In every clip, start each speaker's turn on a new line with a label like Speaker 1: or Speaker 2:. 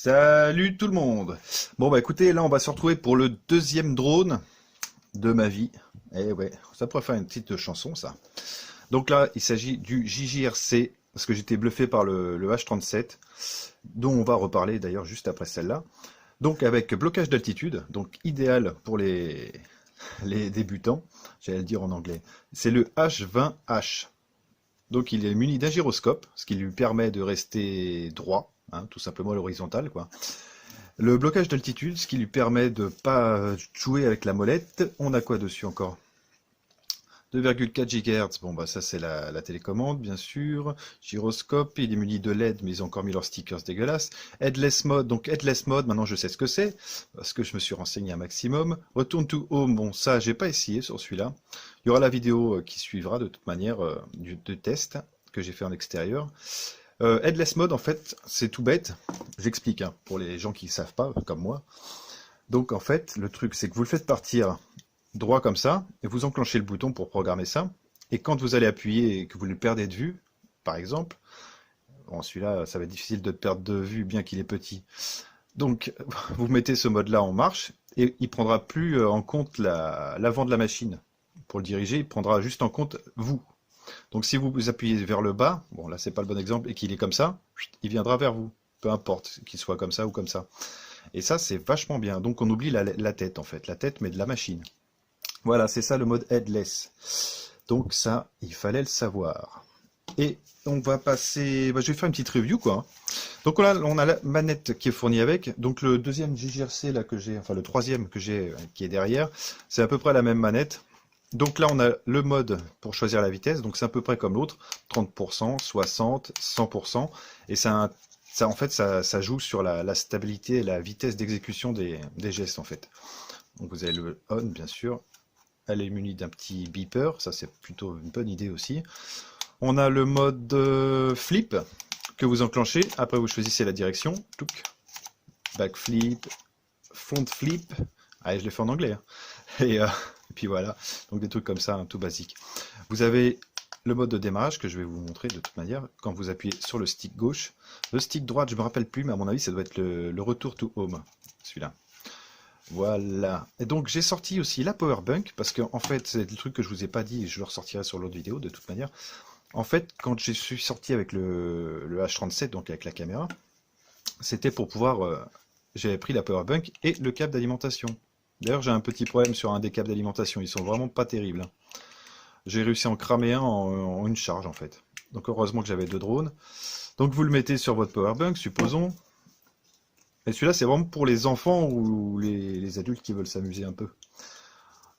Speaker 1: Salut tout le monde. Bon bah écoutez, là on va se retrouver pour le deuxième drone de ma vie. Eh ouais, ça pourrait faire une petite chanson ça. Donc là, il s'agit du JJRC, parce que j'étais bluffé par le H37, dont on va reparler d'ailleurs juste après celle-là. Donc avec blocage d'altitude, donc idéal pour les débutants, j'allais le dire en anglais. C'est le H20H. Donc il est muni d'un gyroscope, ce qui lui permet de rester droit, hein, tout simplement à l'horizontale, quoi. Le blocage d'altitude, ce qui lui permet de pas jouer avec la molette. On a quoi dessus encore? 2,4 GHz, bon bah ça c'est la télécommande bien sûr. Gyroscope, il est muni de LED mais ils ont encore mis leurs stickers dégueulasses. Headless mode, donc headless mode, maintenant je sais ce que c'est, parce que je me suis renseigné un maximum. Return to home, bon ça j'ai pas essayé sur celui-là. Il y aura la vidéo qui suivra de toute manière de test que j'ai fait en extérieur. Headless mode en fait c'est tout bête, j'explique hein, pour les gens qui ne savent pas comme moi. Donc en fait le truc c'est que vous le faites partir droit comme ça, et vous enclenchez le bouton pour programmer ça, et quand vous allez appuyer et que vous le perdez de vue, par exemple, bon celui-là ça va être difficile de perdre de vue bien qu'il est petit, donc vous mettez ce mode-là en marche, et il prendra plus en compte l'avant de la machine. Pour le diriger, il prendra juste en compte vous. Donc si vous appuyez vers le bas, bon là c'est pas le bon exemple, et qu'il est comme ça, il viendra vers vous, peu importe qu'il soit comme ça ou comme ça. Et ça c'est vachement bien, donc on oublie la tête en fait, la tête mais de la machine. Voilà, c'est ça le mode headless. Donc ça, il fallait le savoir. Et on va passer... Bah, je vais faire une petite review, quoi. Donc là, on a la manette qui est fournie avec. Donc le deuxième JGRC là, que j'ai, enfin le troisième que j'ai qui est derrière, c'est à peu près la même manette. Donc là, on a le mode pour choisir la vitesse. Donc c'est à peu près comme l'autre. 30%, 60%, 100%. Et ça, en fait, ça joue sur la stabilité et la vitesse d'exécution des gestes, en fait. Donc vous avez le on, bien sûr. Elle est munie d'un petit beeper, ça c'est plutôt une bonne idée aussi. On a le mode flip que vous enclenchez, après vous choisissez la direction, back flip, front flip, allez je l'ai fait en anglais, hein. Et puis voilà, donc des trucs comme ça, hein, tout basique. Vous avez le mode de démarrage que je vais vous montrer de toute manière, quand vous appuyez sur le stick gauche. Le stick droite je me rappelle plus, mais à mon avis ça doit être le retour to home, celui-là. Voilà. Et donc j'ai sorti aussi la powerbank parce que en fait c'est le truc que je vous ai pas dit et je le ressortirai sur l'autre vidéo de toute manière. En fait quand je suis sorti avec le H37 donc avec la caméra, c'était pour pouvoir j'avais pris la powerbank et le câble d'alimentation. D'ailleurs j'ai un petit problème sur un des câbles d'alimentation, ils sont vraiment pas terribles, hein. J'ai réussi à en cramer un en une charge en fait. Donc heureusement que j'avais deux drones. Donc vous le mettez sur votre powerbank, supposons. Et celui-là, c'est vraiment pour les enfants ou les adultes qui veulent s'amuser un peu.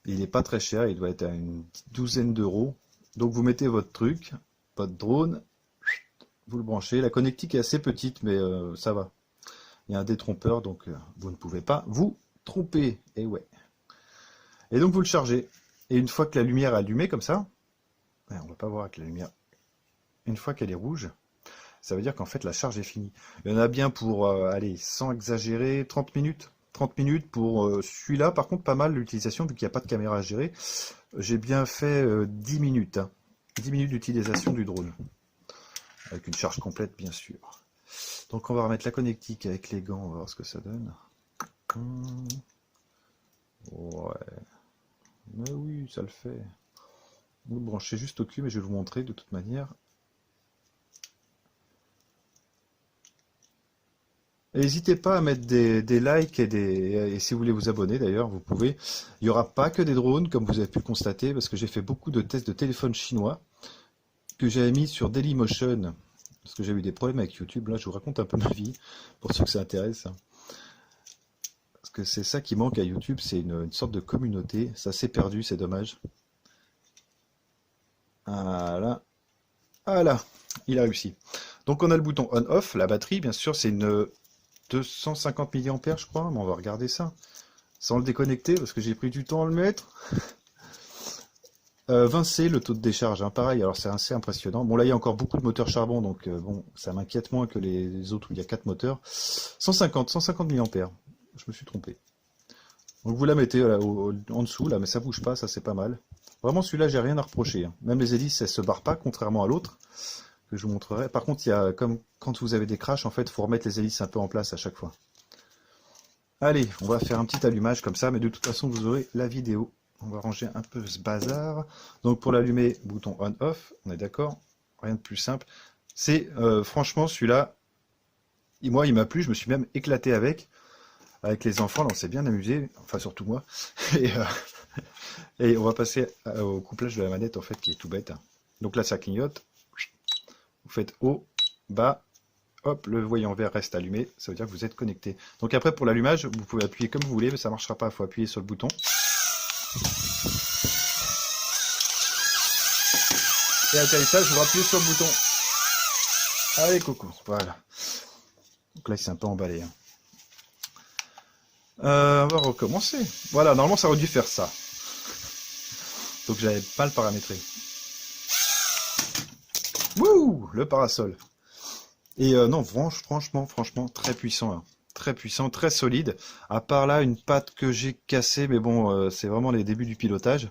Speaker 1: Il n'est pas très cher, il doit être à une douzaine d'euros. Donc vous mettez votre truc, votre drone, vous le branchez. La connectique est assez petite, mais ça va. Il y a un détrompeur, donc vous ne pouvez pas vous tromper. Et ouais. Et donc vous le chargez. Et une fois que la lumière est allumée comme ça, on va pas voir avec la lumière. Une fois qu'elle est rouge, ça veut dire qu'en fait la charge est finie. Il y en a bien pour, allez, sans exagérer, 30 minutes. 30 minutes pour celui-là, par contre pas mal l'utilisation vu qu'il n'y a pas de caméra à gérer. J'ai bien fait 10 minutes. Hein. 10 minutes d'utilisation du drone. Avec une charge complète bien sûr. Donc on va remettre la connectique avec les gants, on va voir ce que ça donne. Ouais. Mais oui, ça le fait. Vous le branchez juste au cul, mais je vais vous montrer de toute manière. N'hésitez pas à mettre des likes et si vous voulez vous abonner d'ailleurs, vous pouvez. Il n'y aura pas que des drones, comme vous avez pu le constater, parce que j'ai fait beaucoup de tests de téléphones chinois que j'avais mis sur Dailymotion, parce que j'ai eu des problèmes avec YouTube. Là, je vous raconte un peu ma vie, pour ceux que ça intéresse. Parce que c'est ça qui manque à YouTube, c'est une sorte de communauté. Ça s'est perdu, c'est dommage. Voilà. Voilà, il a réussi. Donc on a le bouton on-off, la batterie, bien sûr, c'est une 250 mAh, je crois, mais on va regarder ça. Sans le déconnecter, parce que j'ai pris du temps à le mettre. 20C, le taux de décharge, hein, pareil, alors c'est assez impressionnant. Bon, là, il y a encore beaucoup de moteurs charbon, donc bon, ça m'inquiète moins que les autres où il y a 4 moteurs. 150 mAh, je me suis trompé. Donc vous la mettez là, en dessous, là, mais ça bouge pas, ça c'est pas mal. Vraiment, celui-là, j'ai rien à reprocher, hein. Même les hélices, elles se barrent pas, contrairement à l'autre. que je vous montrerai. Par contre, il y a, comme quand vous avez des crashs, en fait, il faut remettre les hélices un peu en place à chaque fois. Allez, on va faire un petit allumage comme ça, mais de toute façon, vous aurez la vidéo. On va ranger un peu ce bazar. Donc pour l'allumer, bouton on-off, on est d'accord? Rien de plus simple. C'est franchement celui-là, moi il m'a plu, je me suis même éclaté avec les enfants, là on s'est bien amusé, enfin surtout moi. Et, et on va passer au couplage de la manette en fait qui est tout bête. Donc là ça clignote, vous faites haut, bas, hop, le voyant vert reste allumé, ça veut dire que vous êtes connecté. Donc après pour l'allumage, vous pouvez appuyer comme vous voulez, mais ça ne marchera pas, il faut appuyer sur le bouton. Et atterrissage, vous appuyez sur le bouton. Allez, coucou, voilà. Donc là, il s'est un peu emballé. Hein. On va recommencer. Voilà, normalement, ça aurait dû faire ça. Donc, j'avais pas le paramétré. Wouh, le parasol. Et non, franchement, très puissant. Hein. Très puissant, très solide. À part là, une patte que j'ai cassée, mais bon, c'est vraiment les débuts du pilotage.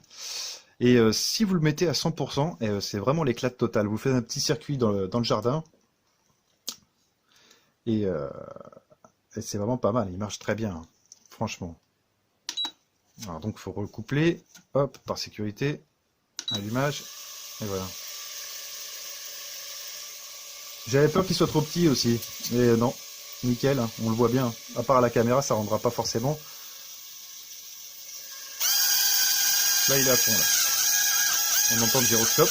Speaker 1: Et si vous le mettez à 100%, c'est vraiment l'éclat total. Vous faites un petit circuit dans le jardin. Et c'est vraiment pas mal. Il marche très bien, hein, franchement. Alors donc, il faut recoupler. Hop, par sécurité. Allumage. Et voilà. J'avais peur qu'il soit trop petit aussi. Et non, nickel, hein, on le voit bien. À part à la caméra, ça rendra pas forcément. Là, il est à fond, là. On entend le gyroscope.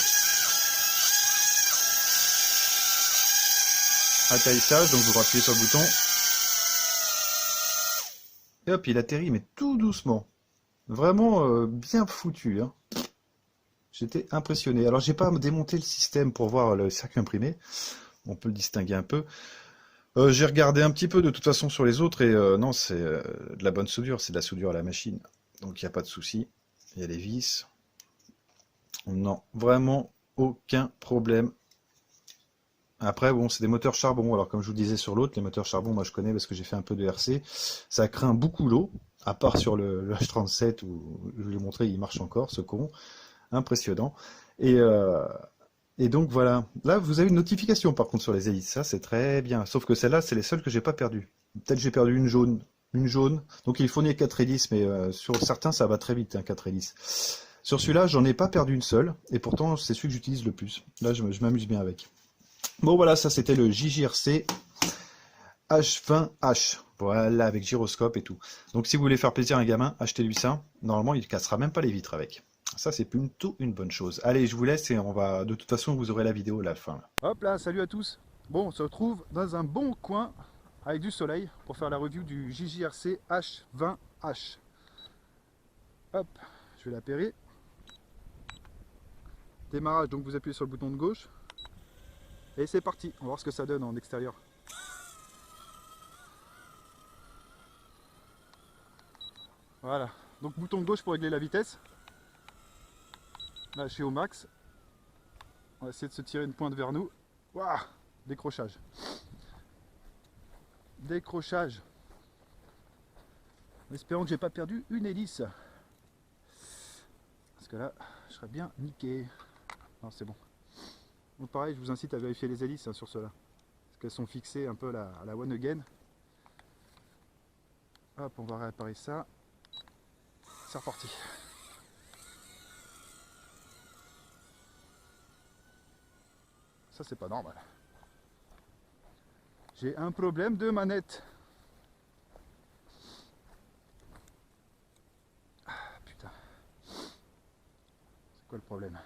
Speaker 1: Atterrissage, donc vous appuyez sur le bouton. Et hop, il atterrit, mais tout doucement. Vraiment bien foutu. Hein. J'étais impressionné. Alors, j'ai pas démonté le système pour voir le circuit imprimé. On peut le distinguer un peu. J'ai regardé un petit peu de toute façon sur les autres et non, c'est de la bonne soudure. C'est de la soudure à la machine. Donc, il n'y a pas de souci. Il y a les vis. Non, vraiment aucun problème. Après, bon, c'est des moteurs charbon. Alors, comme je vous disais sur l'autre, les moteurs charbon, moi je connais parce que j'ai fait un peu de RC. Ça craint beaucoup l'eau, à part sur le H37 où je vous l'ai montré, il marche encore, ce con. Impressionnant. Et donc voilà. Là, vous avez une notification par contre sur les hélices. Ça, c'est très bien. Sauf que celle-là, c'est les seules que j'ai pas perdues. Peut-être j'ai perdu une jaune. Une jaune. Donc il fournit 4 hélices, mais sur certains, ça va très vite, hein, 4 hélices. Sur celui-là, j'en ai pas perdu une seule. Et pourtant, c'est celui que j'utilise le plus. Là, je m'amuse bien avec. Bon voilà, ça c'était le JJRC H20H. Voilà, avec gyroscope et tout. Donc si vous voulez faire plaisir à un gamin, achetez-lui ça. Normalement, il ne cassera même pas les vitres avec. Ça, c'est plutôt une bonne chose. Allez, je vous laisse et on va... De toute façon, vous aurez la vidéo à la fin.
Speaker 2: Hop là, salut à tous. Bon, on se retrouve dans un bon coin avec du soleil pour faire la review du JJRC H20H. Hop, je vais l'appairer. Démarrage, donc vous appuyez sur le bouton de gauche. Et c'est parti, on va voir ce que ça donne en extérieur. Voilà, donc bouton de gauche pour régler la vitesse. Là, je suis au max. On va essayer de se tirer une pointe vers nous. Waouh, décrochage. Décrochage. En espérant que j'ai pas perdu une hélice. Parce que là, je serais bien niqué. Non, c'est bon. Donc pareil, je vous incite à vérifier les hélices hein, sur cela. Parce qu'elles sont fixées un peu à la one again. Hop, on va réparer ça. C'est reparti. Ça, c'est pas normal. J'ai un problème de manette. Ah, putain. C'est quoi le problème?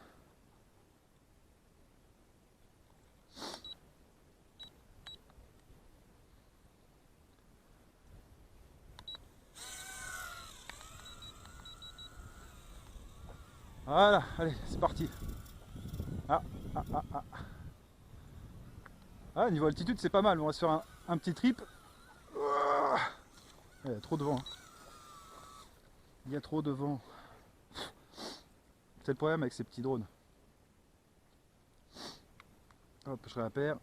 Speaker 2: Voilà, allez, c'est parti. Ah, ah, ah, ah. Ah, niveau altitude, c'est pas mal. On va se faire un petit trip. Il y a trop de vent. Il y a trop de vent. C'est le problème avec ces petits drones. Hop, je réappère.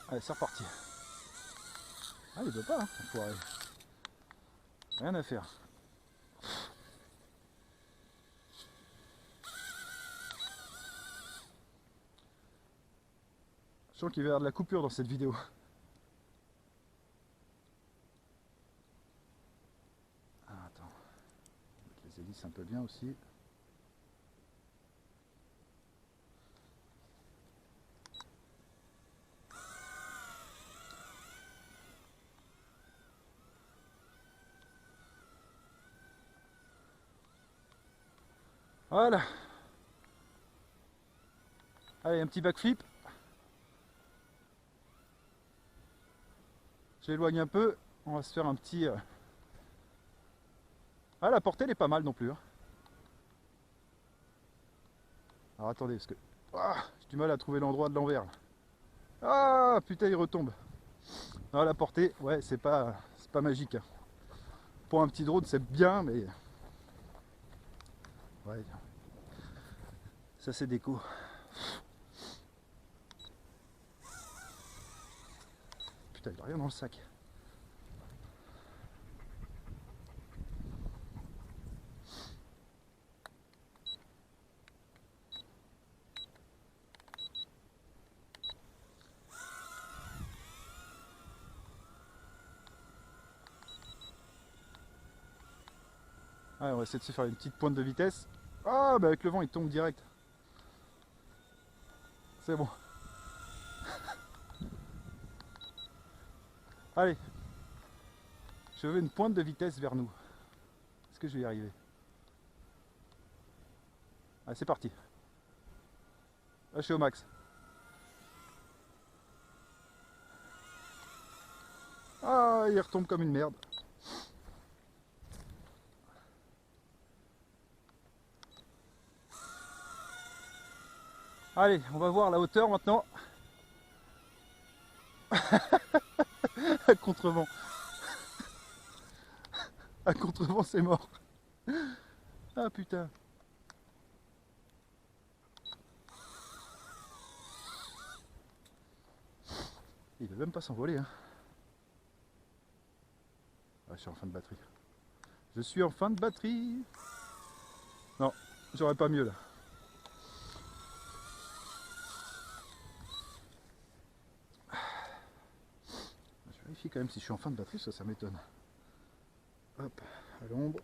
Speaker 2: Allez, c'est reparti. Ah, il veut pas, hein, enfoiré. Rien à faire. Je sens qu'il va y avoir de la coupure dans cette vidéo. Ah, attends. Les hélices un peu bien aussi. Voilà. Allez, un petit backflip. J'éloigne un peu. On va se faire un petit... Ah, la portée elle est pas mal non plus. Hein. Alors attendez, parce que... Ah, j'ai du mal à trouver l'endroit de l'envers. Ah, putain, il retombe. Non, la portée, ouais, c'est pas magique. Hein. Pour un petit drone, c'est bien, mais... Ouais. Ça, c'est déco. Putain, il n'y a rien dans le sac. Allez, on va essayer de se faire une petite pointe de vitesse. Ah, bah avec le vent, il tombe direct. C'est bon. Allez. Je veux une pointe de vitesse vers nous. Est-ce que je vais y arriver? Allez, c'est parti. Là, je suis au max. Ah, il retombe comme une merde. Allez, on va voir la hauteur maintenant. À contrevent. À contrevent, c'est mort. Ah putain. Il va même pas s'envoler. Hein. Ah, je suis en fin de batterie. Je suis en fin de batterie. Non, j'aurais pas mieux là. Je vérifie quand même si je suis en fin de batterie, ça m'étonne. Hop, à l'ombre.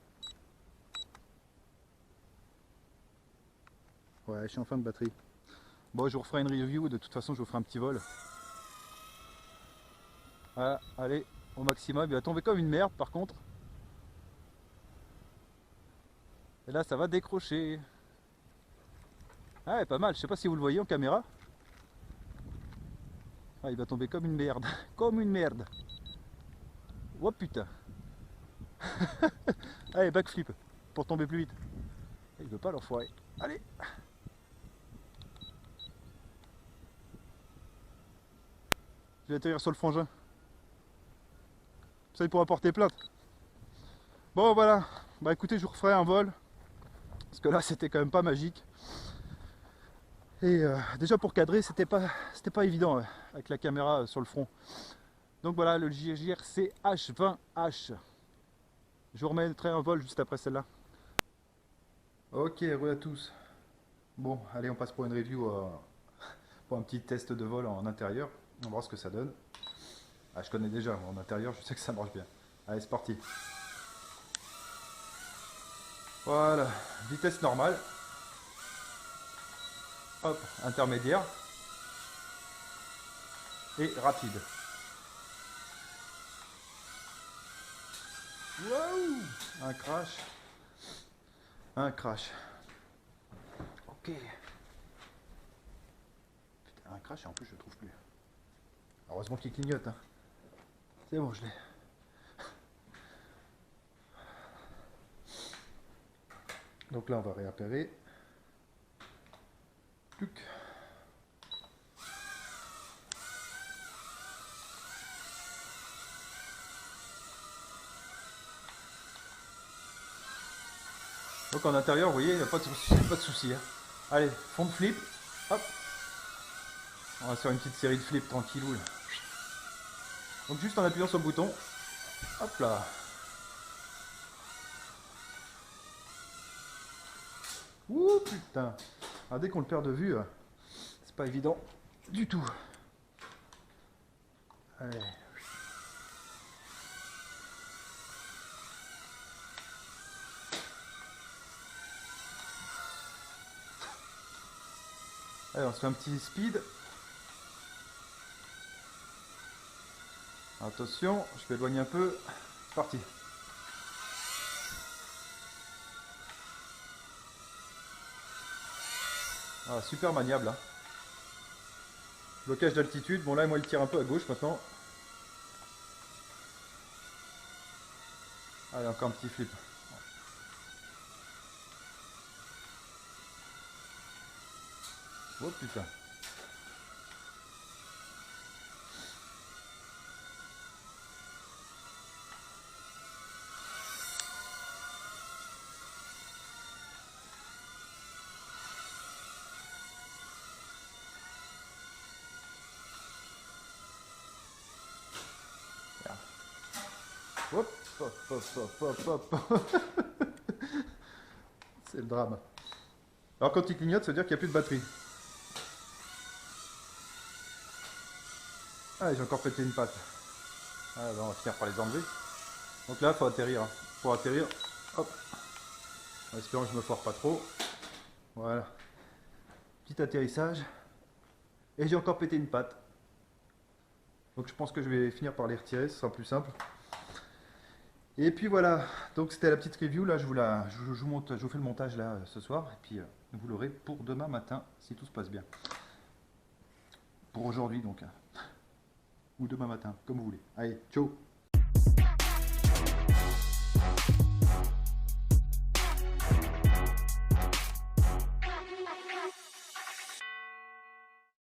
Speaker 2: Ouais, je suis en fin de batterie. Bon, je vous referai une review, de toute façon je vous ferai un petit vol. Voilà, allez, au maximum. Il va tomber comme une merde par contre. Et là ça va décrocher. Ah, ouais, pas mal, je sais pas si vous le voyez en caméra. Ah, il va tomber comme une merde. Comme une merde. Oh putain. Allez, backflip. Pour tomber plus vite. Il veut pas l'enfoiré. Allez. Je vais atterrir sur le frangin. Ça il pourra porter plainte. Bon voilà. Bah écoutez, je vous referai un vol. Parce que là c'était quand même pas magique. Et déjà pour cadrer c'était pas évident avec la caméra sur le front. Donc voilà le JGR-C H20H. Je vous remettrai un vol juste après celle-là. Ok, re à tous. Bon, allez on passe pour une review, pour un petit test de vol en intérieur. On va voir ce que ça donne. Ah, je connais déjà en intérieur, je sais que ça marche bien. Allez, c'est parti. Voilà, vitesse normale. Hop, intermédiaire. Et rapide. Waouh! Un crash. Un crash. Ok. Putain, un crash et en plus je le trouve plus. Heureusement qu'il clignote. Hein. C'est bon, je l'ai. Donc là, on va réappairer. Tuc. Donc en intérieur, vous voyez, il n'y a pas de souci. Hein. Allez, fond de flip. Hop. On va faire une petite série de flips tranquillou. Là. Donc juste en appuyant sur le bouton. Hop là. Ouh putain. Ah, dès qu'on le perd de vue, c'est pas évident du tout. Allez. Allez, on se fait un petit speed. Attention, je vais éloigner un peu. C'est parti. Ah, super maniable. Hein. Blocage d'altitude. Bon là, moi, il tire un peu à gauche maintenant. Allez, encore un petit flip. Oh putain. Hop, hop, hop, hop, hop, hop. C'est le drame. Alors quand il clignote, ça veut dire qu'il n'y a plus de batterie. Ah, j'ai encore pété une patte. Ah, ben, on va finir par les enlever. Donc là, il faut atterrir. Hein. Pour atterrir, hop. En espérant que je me foire pas trop. Voilà. Petit atterrissage. Et j'ai encore pété une patte. Donc je pense que je vais finir par les retirer, ce sera plus simple. Et puis voilà, donc c'était la petite review, là je vous fais le montage là ce soir, et puis vous l'aurez pour demain matin, si tout se passe bien. Pour aujourd'hui donc, ou demain matin, comme vous voulez. Allez, ciao!